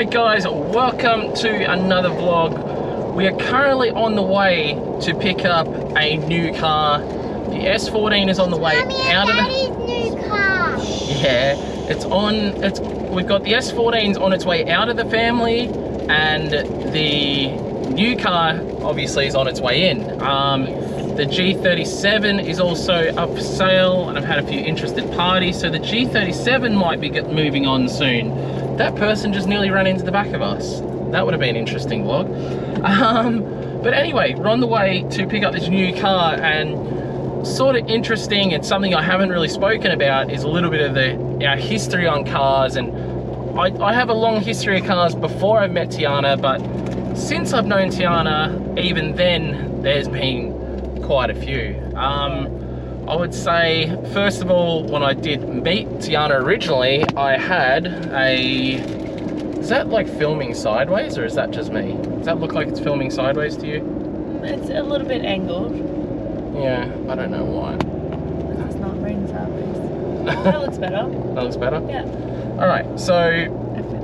Alright guys, welcome to another vlog. We are currently on the way to pick up a new car. The S14 is on the way out of the... new car. Yeah, we've got the S14's on its way out of the family, and the new car obviously is on its way in. The G37 is also up for sale, and I've had a few interested parties, so the G37 might be moving on soon. That person just nearly ran into the back of us. That would have been an interesting vlog. But anyway, we're on the way to pick up this new car, and sort of interesting, and something I haven't really spoken about is a little bit of our history on cars. And I have a long history of cars before I met Tiana, but since I've known Tiana, even then, there's been quite a few. I would say, first of all, when I did meet Tiana originally, I had a... Is that like filming sideways, or is that just me? Does that look like it's filming sideways to you? It's a little bit angled. Yeah, I don't know why. It's not ring sideways. That looks better. That looks better? Yeah. Alright, so...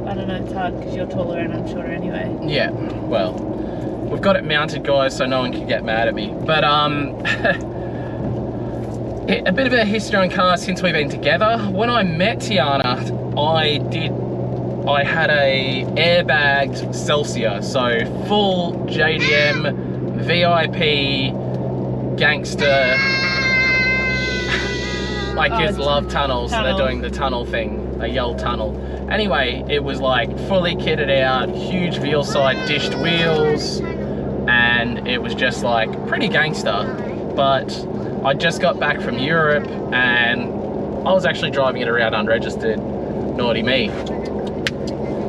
I don't know, it's hard because you're taller and I'm shorter anyway. Yeah, well, we've got it mounted, guys, so no one can get mad at me. But, a bit of a history on cars since we've been together. When I met Tiana, I had a airbagged Celsior, so full JDM, VIP, gangster. My kids love tunnels, so they're doing the tunnel thing. They yell tunnel. Anyway, it was like fully kitted out, huge veal side dished wheels, and it was just like pretty gangster. But I just got back from Europe, and I was actually driving it around unregistered. Naughty me.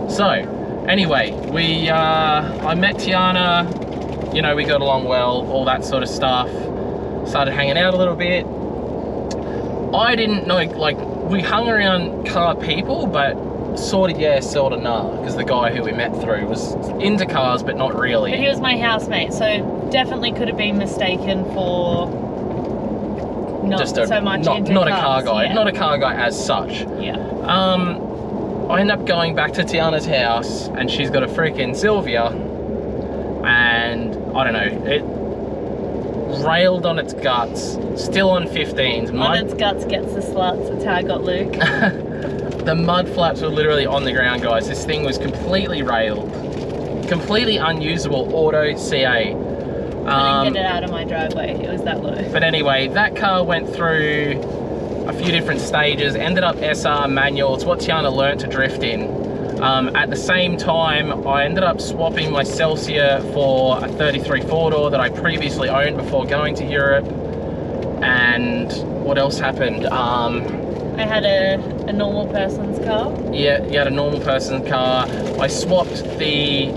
So, anyway, I met Tiana, you know, we got along well, all that sort of stuff. Started hanging out a little bit. I didn't know, like, we hung around car people, but sort of yeah, sort of nah, because the guy who we met through was into cars, but not really. But he was my housemate, so definitely could have been mistaken for not just so much into not cars. A car guy, yeah. not a car guy as such. Yeah. I end up going back to Tiana's house, and she's got a freaking Sylvia, and I don't know, it railed on its guts, still on 15s. On its guts gets the sluts, that's how I got Luke. The mud flaps were literally on the ground, guys. This thing was completely railed, completely unusable auto CA. I didn't get it out of my driveway, it was that low. But anyway, that car went through a few different stages, ended up SR manual. It's what Tiana learnt to drift in. At the same time, I ended up swapping my Celsior for a 33 four-door that I previously owned before going to Europe. And what else happened? I had a normal person's car. Yeah, you had a normal person's car. I swapped the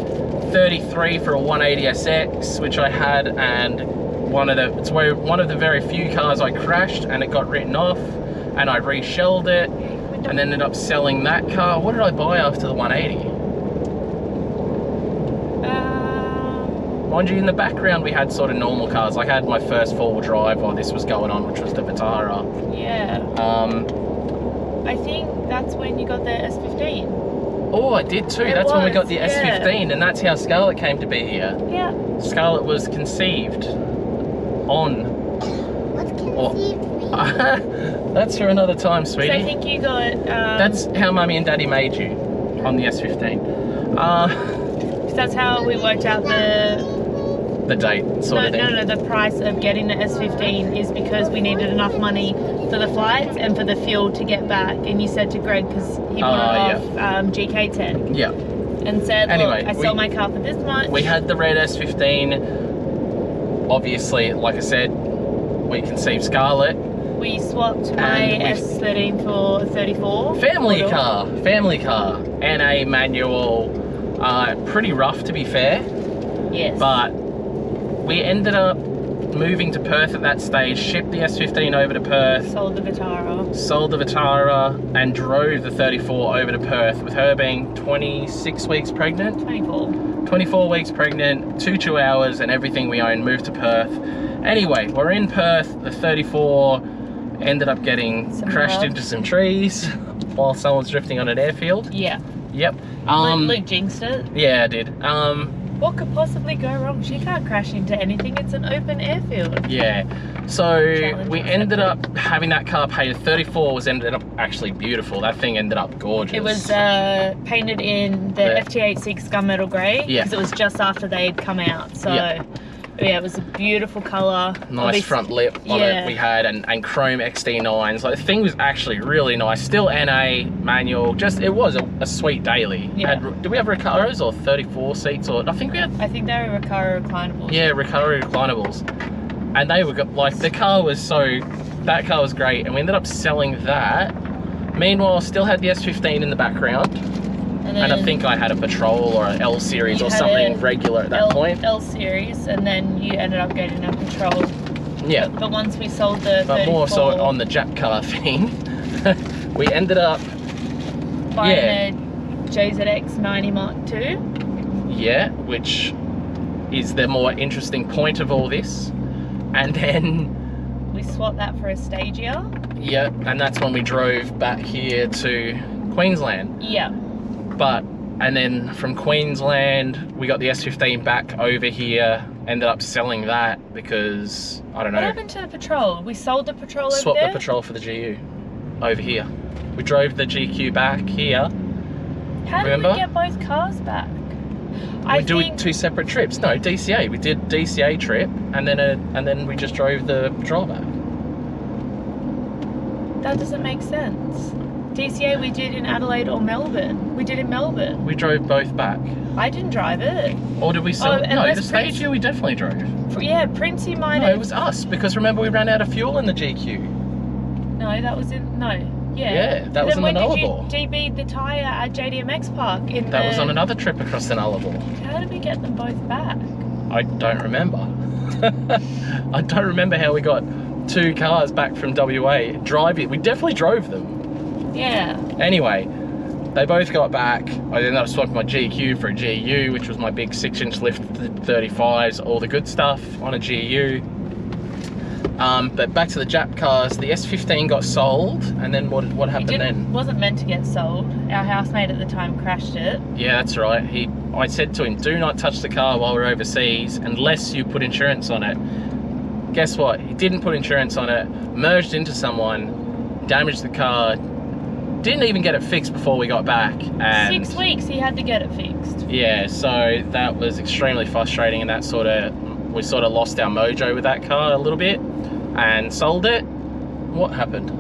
33 for a 180SX, which I had, and it's one of the very few cars I crashed, and it got written off, and I reshelled it, and ended up selling that car. What did I buy after the 180? Mind you, in the background we had sort of normal cars. I had my first four-wheel drive while this was going on, which was the Vitara. Yeah. I think that's when you got the S15. Oh, I did too. That's when we got the S15, and that's how Scarlett came to be here. Yeah. Scarlett was conceived on... What's conceived mean? That's for another time, sweetie. So I think you got... That's how Mummy and Daddy made you, on the S15. That's how we worked out the date sort of thing. No, the price of getting the S15 is because we needed enough money for the flights and for the fuel to get back. And you said to Greg, because he bought it off GK Tech. Yeah. And said, anyway, look, I sold my car for this much. We had the red S15. Obviously, like I said, we conceived Scarlett. We swapped my S13 for 34. Family car, and a manual. Pretty rough, to be fair. Yes. But we ended up moving to Perth at that stage, shipped the S15 over to Perth. Sold the Vitara, and drove the 34 over to Perth, with her being 26 weeks pregnant. 24 weeks pregnant, 2 hours, and everything we own moved to Perth. Anyway, we're in Perth. The 34 ended up getting crashed into some trees while someone was drifting on an airfield. Yeah. Yep. Luke jinxed it. Yeah, I did. What could possibly go wrong? She can't crash into anything. It's an open airfield. Yeah. So Challenge we ended up having that car painted. 34 was ended up actually beautiful. That thing ended up gorgeous. It was painted in the FT86 gunmetal grey because it was just after they'd come out. So yeah, it was a beautiful colour. Nice front lip on it we had, and chrome XD9s. Like, the thing was actually really nice. Still NA manual. Just, it was a sweet daily. Yeah. Did we have Recaros or 34 seats? Or I think we had. I think they were Recaro reclinables. Yeah, Recaro reclinables. And they were like, the car was that car was great, and we ended up selling that. Meanwhile, still had the S15 in the background. And I think I had a Patrol or an L Series or something regular at that point. L Series, and then you ended up getting a Patrol. Yeah. But once we sold the 34, more so on the Jap car thing, we ended up buying a JZX 90 Mark II. Yeah, which is the more interesting point of all this. And then we swapped that for a Stagia. Yeah, and that's when we drove back here to Queensland. Yeah. And then from Queensland, we got the S15 back over here, ended up selling that because, I don't know. What happened to the Patrol? We sold the Patrol over there? Swapped the Patrol for the GU over here. We drove the GQ back here. How did we get both cars back? We do 2 separate trips. No, DCA. We did DCA trip, and then we just drove the Patrol back. That doesn't make sense. DCA we did in Adelaide or Melbourne. We did in Melbourne. We drove both back. I didn't drive it. Or did we sell it? No, the Stagia we definitely drove. Yeah, Princey might have. No, it was us, because remember we ran out of fuel in the GQ. No, that was in, no. Yeah. Yeah, that was in the Nullarbor. Then when did you DB the tyre at JDMX Park? That was on another trip across the Nullarbor. How did we get them both back? I don't remember. I don't remember how we got 2 cars back from WA. We definitely drove them. Yeah. Anyway, they both got back. I ended up swapping my GQ for a GU, which was my big 6-inch lift 35s, all the good stuff on a GU. But back to the Jap cars, the S15 got sold, and then what happened then? It wasn't meant to get sold. Our housemate at the time crashed it. Yeah, that's right. I said to him, do not touch the car while we're overseas unless you put insurance on it. Guess what? He didn't put insurance on it, merged into someone, damaged the car, didn't even get it fixed before we got back. And 6 weeks he had to get it fixed. Yeah, so that was extremely frustrating, and that we sort of lost our mojo with that car a little bit and sold it. What happened?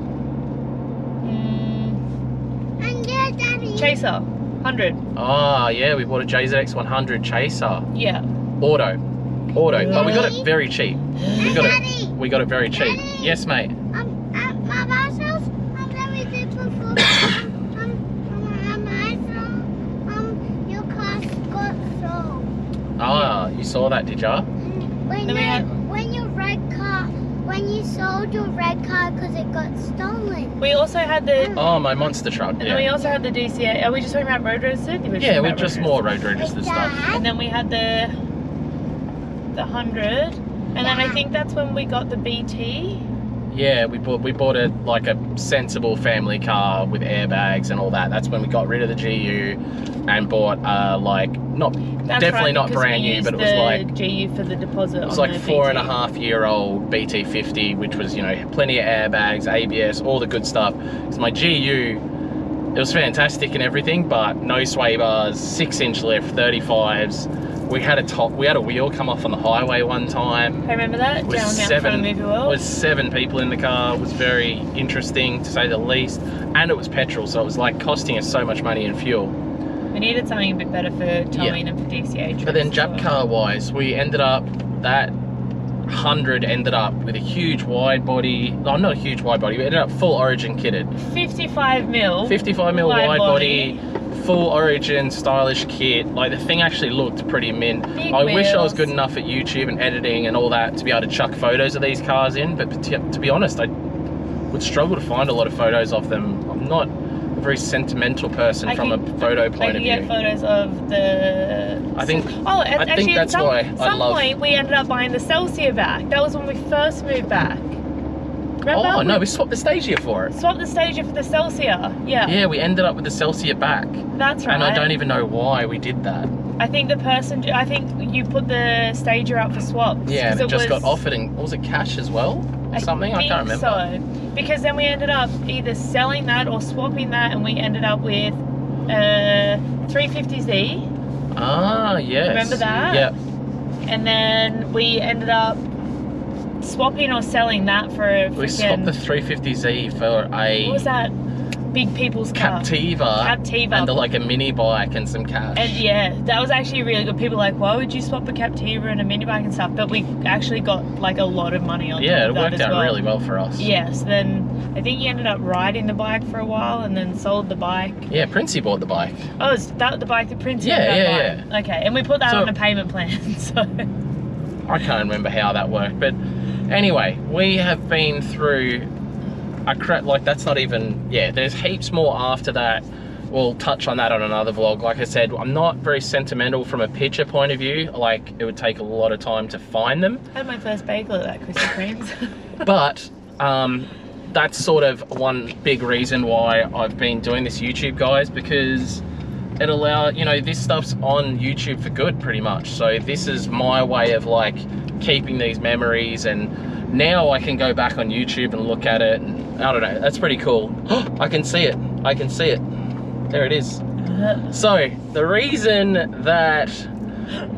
Chaser 100. Ah, yeah, we bought a JZX 100 Chaser. Yeah. Auto, but we got it very cheap. We got it very cheap. Daddy. Yes, mate. My boss house, we did before. Your car got sold. Ah, you saw that, did ya? When you sold your red car because it got stolen. We also had the. Oh, my monster truck. And then we also had the DCA. Are we just talking about road registered? Yeah, we're just more road registered stuff. And then we had the 100, and then I think that's when we got the BT. Yeah, we bought a sensible family car with airbags and all that. That's when we got rid of the GU and bought definitely not brand new, but it was like GU for the deposit. It was like 4.5-year-old BT50, which was, you know, plenty of airbags, ABS, all the good stuff. Because my GU, it was fantastic and everything, but no sway bars, 6-inch lift, 35s. We had a wheel come off on the highway one time. I remember that. With 7 people in the car. It was very interesting, to say the least. And it was petrol, so it was like costing us so much money in fuel. We needed something a bit better for towing and for DCA trips. But then Jap car wise, we ended up, that 100 ended up with a huge wide body. No, not a huge wide body. We ended up full Origin kitted. 55 mil wide body. Full Origin stylish kit. Like, the thing actually looked pretty mint. I wish I was good enough at YouTube and editing and all that to be able to chuck photos of these cars in, but to be honest, I would struggle to find a lot of photos of them. I'm not a very sentimental person from a photo point of view. I can get photos of the... I think that's why I love... At some point we ended up buying the Celsior back. That was when we first moved back. Remember? Oh no, we swapped the Stagia for it. Swapped the Stagia for the Celsia. Yeah. Yeah, we ended up with the Celsia back. That's right. And I don't even know why we did that. I think you put the Stagia out for swaps. Yeah, and it just got offered in, was it cash as well? Or something? I can't remember. So, because then we ended up either selling that or swapping that, and we ended up with 350Z. Ah, yes. Remember that? Yep. And then we ended up swapping or selling that for a We swapped the 350Z for a... What was that? Big people's car. Captiva. And like a mini bike and some cash. And yeah, that was actually really good. People were like, why would you swap a Captiva and a mini bike and stuff? But we actually got like a lot of money on yeah, top of that. It worked out really well for us. Yes, then I think you ended up riding the bike for a while and then sold the bike. Yeah, Princey bought the bike. Oh, is that the bike that Princey Yeah. Okay, and we put that on a payment plan, so... I can't remember how that worked, but anyway, we have been through a crap, like that's not even, yeah, there's heaps more after that. We'll touch on that on another vlog. Like I said, I'm not very sentimental from a picture point of view. Like, it would take a lot of time to find them. I had my first bagel at that Krispy Kreme's. But that's sort of one big reason why I've been doing this YouTube, guys, because it allows, you know, this stuff's on YouTube for good pretty much. So this is my way of like keeping these memories, and now I can go back on YouTube and look at it, and I don't know, that's pretty cool. I can see it, I can see it. There it is. So the reason that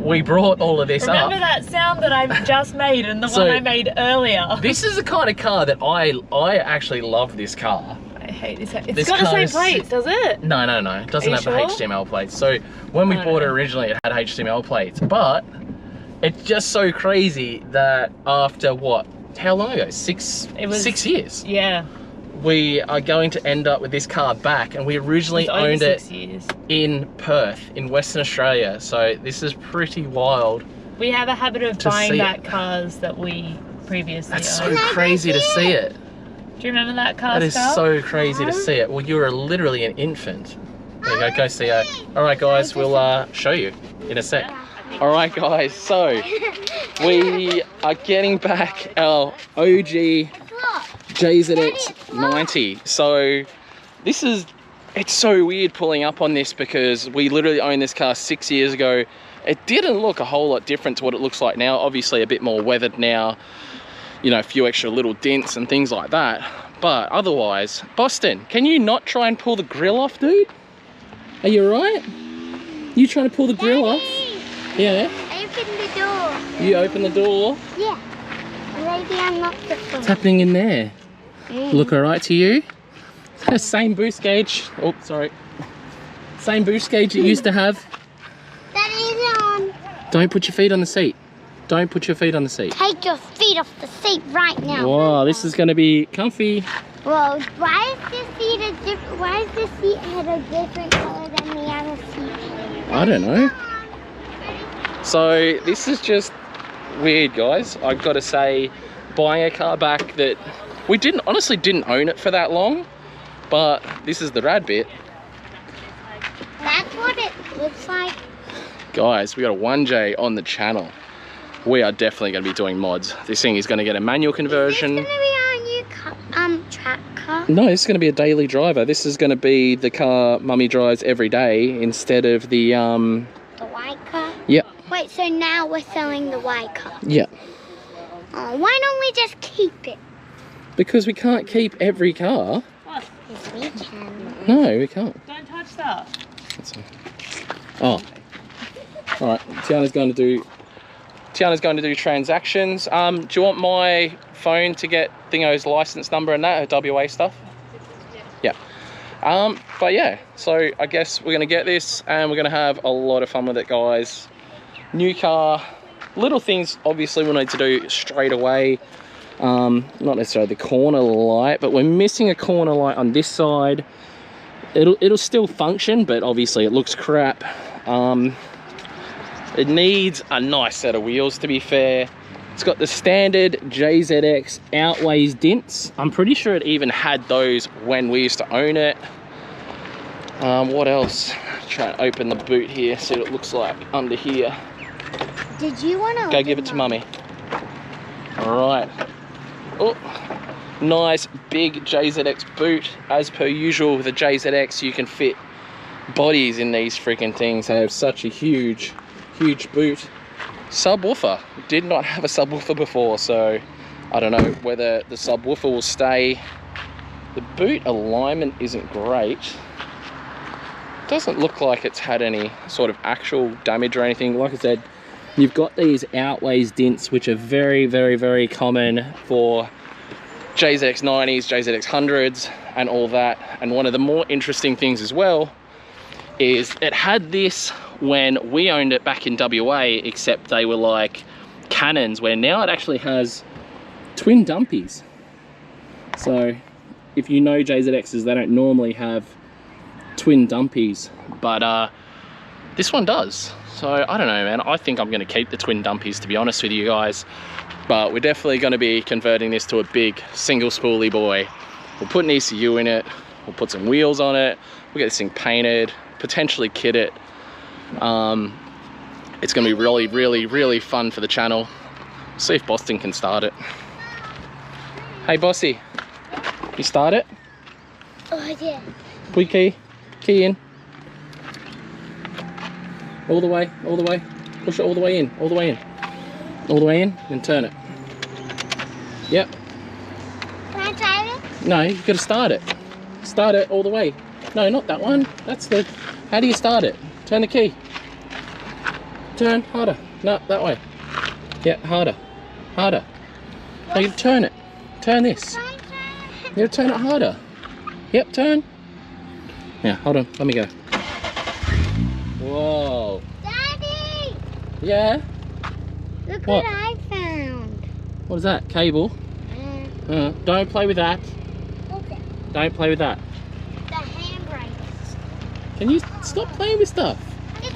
we brought all of this Remember that sound that I just made and the one I made earlier? This is the kind of car that I actually love this car. I hate this. It's got the same plates, does it? No. It doesn't have the HTML plates. So when we bought it originally, it had HTML plates. But it's just so crazy that after what? How long ago? 6 years. Yeah. We are going to end up with this car back, and we originally owned it in Perth, in Western Australia. So this is pretty wild. We have a habit of buying back cars that we previously owned. That's so crazy to see it. Do you remember that car? That is so crazy to see it. Well, you were literally an infant. There you go, go see her. All right, guys, we'll show you in a sec. All right, guys, so we are getting back our OG JZX 90. So this is, it's so weird pulling up on this because we literally owned this car 6 years ago. It didn't look a whole lot different to what it looks like now. Obviously a bit more weathered now, you know, a few extra little dents and things like that. But otherwise, Boston, can you not try and pull the grill off, dude? Are you all right? You trying to pull the grill off? Yeah. I opened the door. You open the door? Yeah. Maybe I'm not the door. What's happening in there? Look all right to you? Same boost gauge. Oh, sorry. Same boost gauge it used to have. That is on. Don't put your feet on the seat. Don't put your feet on the seat. Take your feet off the seat right now. Wow, this is going to be comfy. Well, why is this seat head a different color than the other seat? I don't know. So this is just weird, guys. I've got to say, buying a car back that we honestly didn't own it for that long, but this is the rad bit. That's what it looks like. Guys, we got a 1J on the channel. We are definitely going to be doing mods. This thing is going to get a manual conversion. Is this going to be our new track car? No, this is going to be a daily driver. This is going to be the car Mummy drives every day instead of the white car? Yep. Wait, so now we're selling the white car? Yeah. Oh, why don't we just keep it? Because we can't keep every car. What? Yes, we can. No, we can't. Don't touch that. Oh. All right, Tiana's going to do transactions. Do you want my phone to get Dingo's license number and that, her WA stuff? Yeah. But yeah, so I guess we're going to get this and we're going to have a lot of fun with it, guys. New car, little things obviously we'll need to do straight away. Not necessarily the corner light, but we're missing a corner light on this side. It'll still function, but obviously it looks crap. It needs a nice set of wheels, to be fair. It's got the standard JZX Outways dints. I'm pretty sure it even had those when we used to own it. What else? Try and open the boot here, see what it looks like under here. Did you want to go give it to Mummy? All right. Oh, Nice big JZX boot. As per usual with the JZX, you can fit bodies in these freaking things. They have such a huge boot. Subwoofer. Did not have a subwoofer before, so I don't know whether the subwoofer will stay. The boot alignment isn't great. Doesn't look like it's had any sort of actual damage or anything. Like I said, you've got these outways dints, which are very common for JZX 90s, JZX 100s and all that. And one of the more interesting things as well is it had this when we owned it back in WA, except they were like cannons, where now it actually has twin dumpies. So if you know JZXs, they don't normally have twin dumpies, but this one does. So I don't know, man. I think I'm going to keep the twin dumpies, to be honest with you guys, but we're definitely going to be converting this to a big single spoolie boy. We'll put an ECU in it, we'll put some wheels on it, we'll get this thing painted, potentially kit it. It's going to be really fun for the channel. See if Boston can start it. Hey Bossy, you start it? Oh yeah. Put key in. All the way. Push it all the way in, all the way in, and turn it. Yep. Can I try it? No, you've got to start it. Start it all the way. No, not that one. That's the, how do you start it? Turn the key. Turn harder. No, that way. Yeah, harder. No, you turn it. Turn this. You gotta turn it harder. Yep, turn. Yeah, hold on, let me go. Whoa. Daddy! Yeah? Look what I found. What is that? Cable? Don't play with that. Okay. Don't play with that. The handbrakes. Can you stop playing with stuff? It's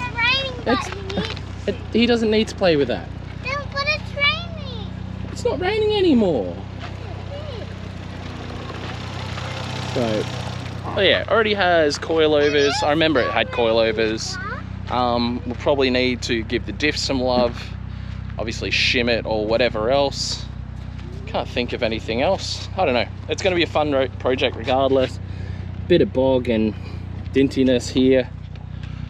raining, but He doesn't need to play with that. no, but it's raining. It's not raining anymore. So, oh yeah, already has coilovers. I remember it had coilovers. We'll probably need to give the diff some love. Obviously shim it or whatever else. Can't think of anything else. I don't know. It's going to be a fun project regardless. Bit of bog and dintiness here.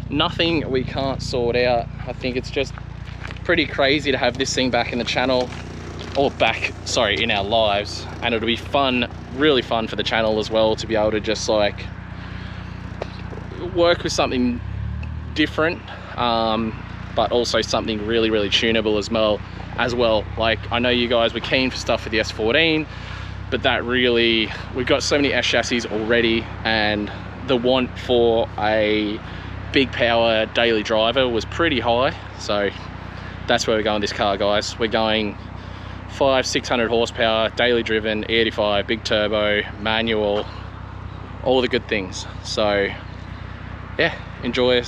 Nothing we can't sort out. I think it's just pretty crazy to have this thing back in the channel, or back, sorry, in our lives. And it'll be fun, really fun for the channel as well, to be able to just like work with something different, but also something really tunable as well. Like, I know you guys were keen for stuff for the S14, but that really, we've got so many S chassis already, and the want for a big power daily driver was pretty high. So that's where we're going this car, guys. We're going 500-600 horsepower, daily driven, E85, big turbo, manual, all the good things. So yeah, enjoy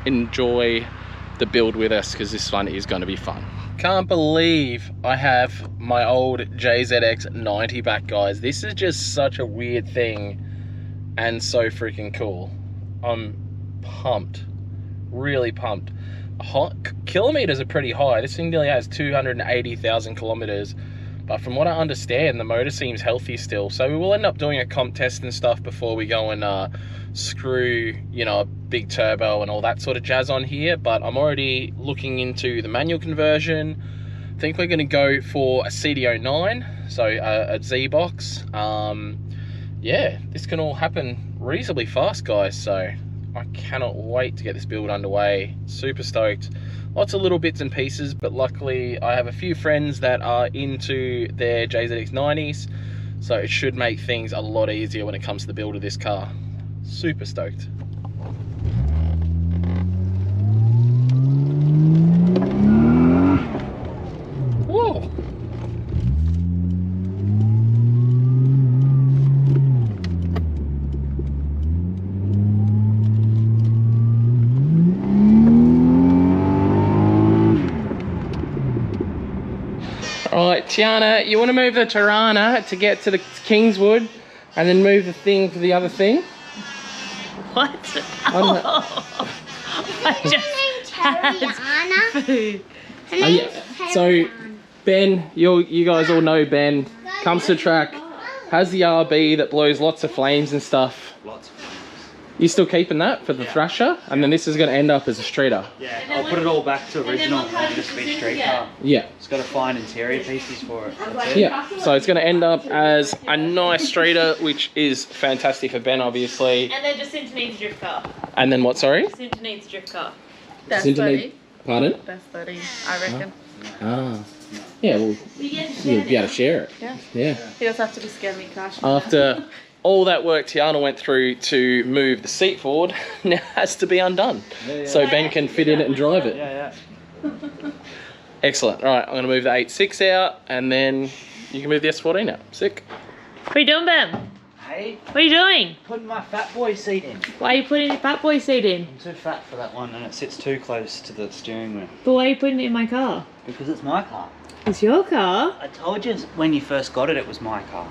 the build with us, because this one is going to be fun. Can't believe I have my old JZX 90 back, guys. This is just such a weird thing and so freaking cool. I'm pumped, really pumped. Kilometers are pretty high. This thing nearly has 280,000 kilometers, but from what I understand, the motor seems healthy still. So we will end up doing a comp test and stuff before we go and screw, you know, a big turbo and all that sort of jazz on here. But I'm already looking into the manual conversion. I think we're going to go for a CDO9, so a Z box. Yeah, this can all happen reasonably fast, guys. So I cannot wait to get this build underway. Super stoked. Lots of little bits and pieces, but luckily I have a few friends that are into their JZX 90s, so it should make things a lot easier when it comes to the build of this car. Super stoked. Whoa. Alright, Tiana, you want to move the Tiana to get to the Kingswood and then move the thing to the other thing? What? Oh, I just had food. So Ben, you guys all know Ben, comes to track has the RB that blows lots of flames and stuff. Lots of flames. You still keeping that for the Thrasher? And then this is going to end up as a streeter. Yeah, I'll put it all back to original and just be street car. Yeah. It's got to find interior pieces for it. That's it. Yeah, so it's going to end up as a nice streeter, which is fantastic for Ben, obviously. And then Jacinta needs a drift car. And then what, sorry? Jacinta needs a drift car. That's Jacinta 30. Pardon? That's 30, I reckon. Ah. Yeah, well, you'll be able to share it. Yeah. Yeah. He doesn't have to be scared of me crashing. After all that work Tiana went through to move the seat forward, now has to be undone. So Ben can fit in it and drive it. Yeah. Excellent. All right, I'm going to move the 8.6 out, and then you can move the S14 out. Sick. What are you doing, Ben? Hey, What are you doing? putting my fat boy seat in. Why are you putting your fat boy seat in? I'm too fat for that one and it sits too close to the steering wheel. But why are you putting it in my car? Because it's my car. It's your car. I told you when you first got it, it was my car.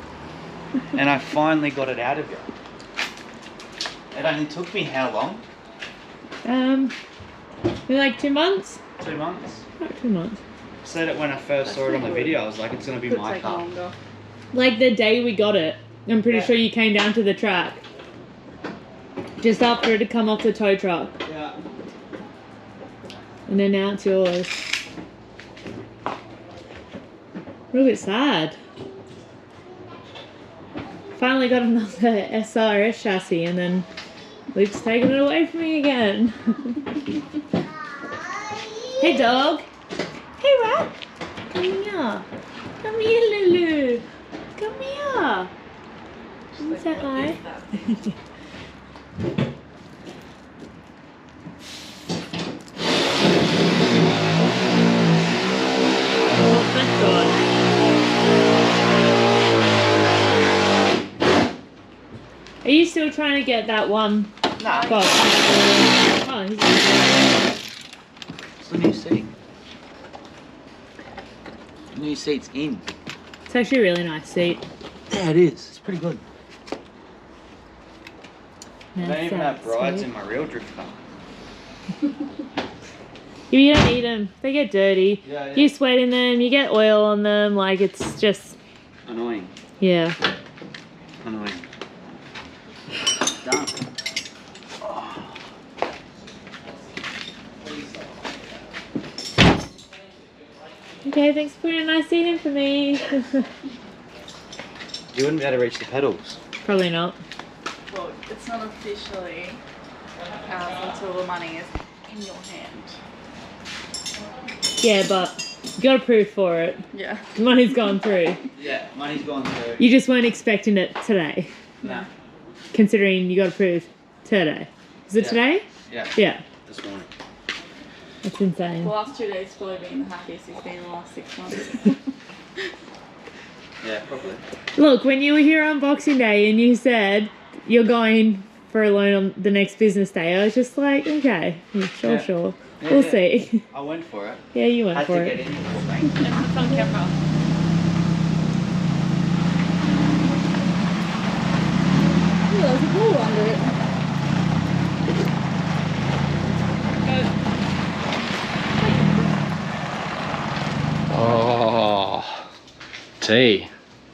And I finally got it out of you. It only took me how long? Maybe like 2 months? 2 months. Not 2 months. Said it when I first saw it on the video. I was like, it's going to be Could my take car. longer. Like the day we got it, I'm pretty Yeah. sure you came down to the track. Just after it had come off the tow truck. Yeah. And then now it's yours. A little bit sad. Finally got another SRS chassis and then Luke's taking it away from me again. Hey dog. Hey rat. Come here. Come here, Lulu. Come here. Come say hi. Oh, thank God. Are you still trying to get that one Nah, box? Oh, he's it's the new seat. New seat's in. It's actually a really nice seat. Yeah, it is. It's pretty good. I Nice don't even have seat. rides in my real drift car. You don't need them. They get dirty. Yeah. You sweat in them. You get oil on them. Like it's just, Annoying. yeah. Annoying. Done. Okay, thanks for putting a nice seat in for me. You wouldn't be able to reach the pedals. Probably not. Well, it's not officially ours until the money is in your hand. Yeah, but you got approved for it. Yeah. The money's gone through. Yeah, money's gone through. You just weren't expecting it today, No. considering you got approved today. Is it Yeah. today? Yeah. Yeah, This morning. that's insane. The last 2 days probably been the happiest he's been in the last 6 months. Yeah, probably. Look, when you were here on Boxing Day and you said you're going for a loan on the next business day, I was just like, okay, sure, Yeah. sure. Yeah, We'll yeah. see. I went for it. Yeah, you went Had for to it. get in before bank. And it's on camera. Oh, there's a ball under it. Oh, T.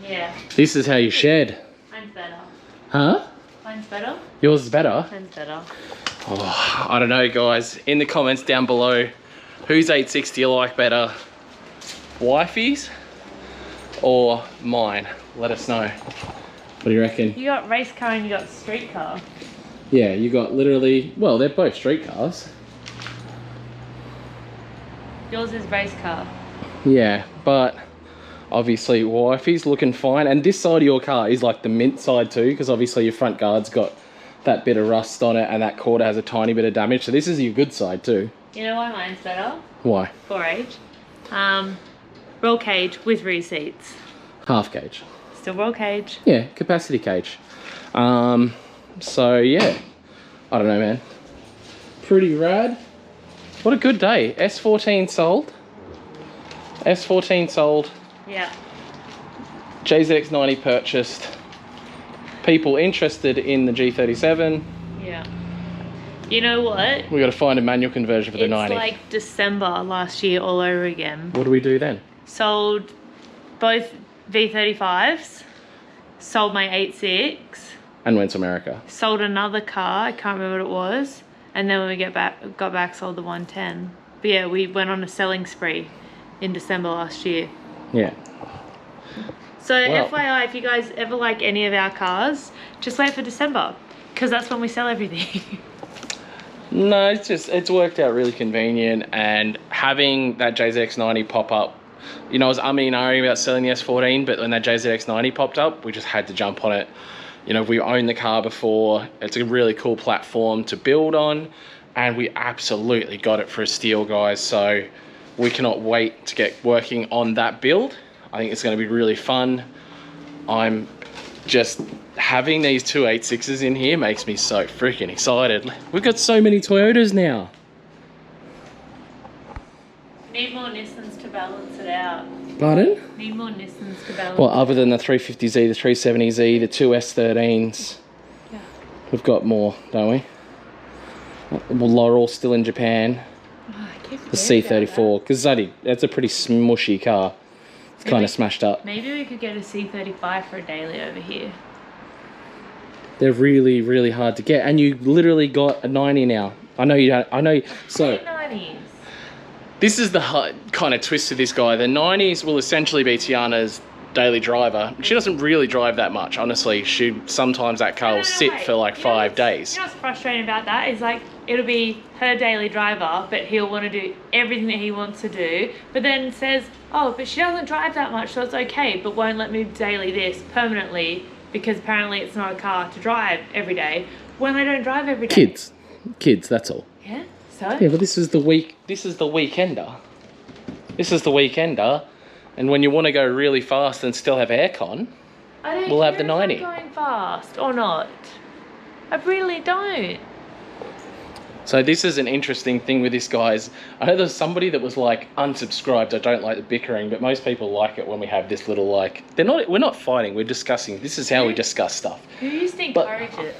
Yeah, This is how you shed. mine's better. Huh? Mine's better. Yours is better? Mine's better. Oh, I don't know, guys. In the comments down below, whose 8.6 do you like better? Wifey's or mine? Let us know. What do you reckon? You got race car and you got street car. Yeah, you got literally, well, they're both street cars. Yours is race car. Yeah, but obviously wifey's looking fine. And this side of your car is like the mint side too, because obviously your front guard's got that bit of rust on it and that quarter has a tiny bit of damage. So this is your good side too. You know why mine's better? Why? 4H. Roll cage with rear seats. Half gauge. Still roll cage. Yeah, capacity cage. So yeah, I don't know, man. Pretty rad. What a good day. S14 sold. S14 sold. Yeah. JZX90 purchased. People interested in the G37. Yeah. You know what? We got to find a manual conversion for the It's 90. like December last year all over again. What do we do then? Sold both V35s. sold my 8.6. And went to America. Sold another car, I can't remember what it was. And then when we got back, sold the 110. But yeah, we went on a selling spree in December last year. Yeah. So Well. FYI, if you guys ever like any of our cars, just wait for December, because that's when we sell everything. No, it's worked out really convenient, and having that JZX90 pop up, you know, I was umming and ahhing about selling the S14, but when that JZX90 popped up, we just had to jump on it. You know, we owned the car before. It's a really cool platform to build on, and we absolutely got it for a steal, guys. So we cannot wait to get working on that build. I think it's going to be really fun. I'm just having these two 8.6s in here makes me so freaking excited. We've got so many Toyotas now. Need more Nissans to balance it out. Pardon? Need more Nissans to balance. Well, other than the 350Z, the 370Z, the two S13s, Yeah. we've got more, don't we? Well, Laurel still in Japan. Oh, I keep The forgetting about C34, because that's a pretty smushy car. It's kind of smashed up. that. Maybe we could get a C35 for a daily over here. They're really, really hard to get, and you literally got a 90 now. I know you don't. I know. So 90s. this is the kind of twist to this guy. The 90s will essentially be Tiana's daily driver. She doesn't really drive that much, honestly. Sometimes that car will sit for like 5 days. You know what's frustrating about that is, like, it'll be her daily driver, but he'll want to do everything that he wants to do, but then says, oh, but she doesn't drive that much, so it's okay, but won't let me daily this permanently because apparently it's not a car to drive every day when I don't drive every day. Kids, that's all. Yeah, so? Yeah, but this is the weekender. This is the weekender, and when you want to go really fast and still have aircon, I don't we'll have care the if I'm 90. going fast or not. I really don't. So this is an interesting thing with this, guys. I know there's somebody that was like, unsubscribed, I don't like the bickering, but most people like it when we have this little, like, we're not fighting, we're discussing. This is how we discuss stuff. Who used to encourage it?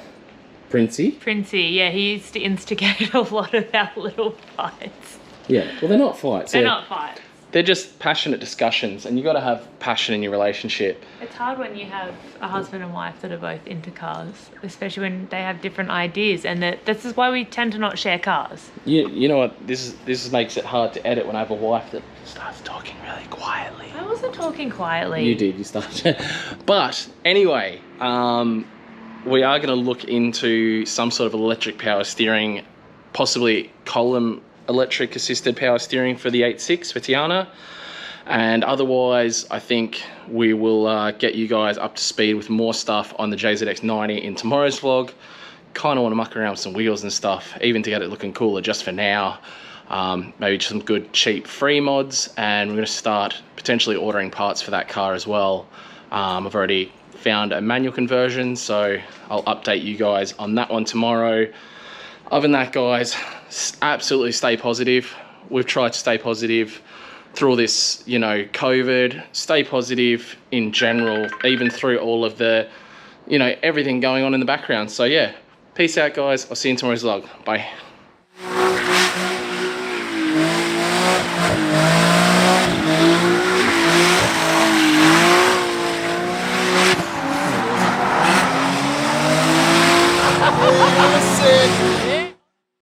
Princey? Princey, yeah, he used to instigate a lot of our little fights. Yeah, well, they're not fights. They're not fights. They're just passionate discussions, and you got to have passion in your relationship. It's hard when you have a husband and wife that are both into cars, especially when they have different ideas, and this is why we tend to not share cars. You know what? This makes it hard to edit when I have a wife that starts talking really quietly. I wasn't talking quietly. You did. You started. But anyway, we are going to look into some sort of electric power steering, possibly column electric assisted power steering for the 8.6 for Tiana. And otherwise, I think we will get you guys up to speed with more stuff on the JZX90 in tomorrow's vlog. Kind of want to muck around with some wheels and stuff, even to get it looking cooler just for now. Maybe just some good cheap free mods, and we're going to start potentially ordering parts for that car as well. I've already found a manual conversion, so I'll update you guys on that one tomorrow. Other than that, guys, absolutely stay positive. We've tried to stay positive through all this, you know, COVID. Stay positive in general, even through all of the, you know, everything going on in the background. So yeah, peace out, guys. I'll see you in tomorrow's vlog. Bye.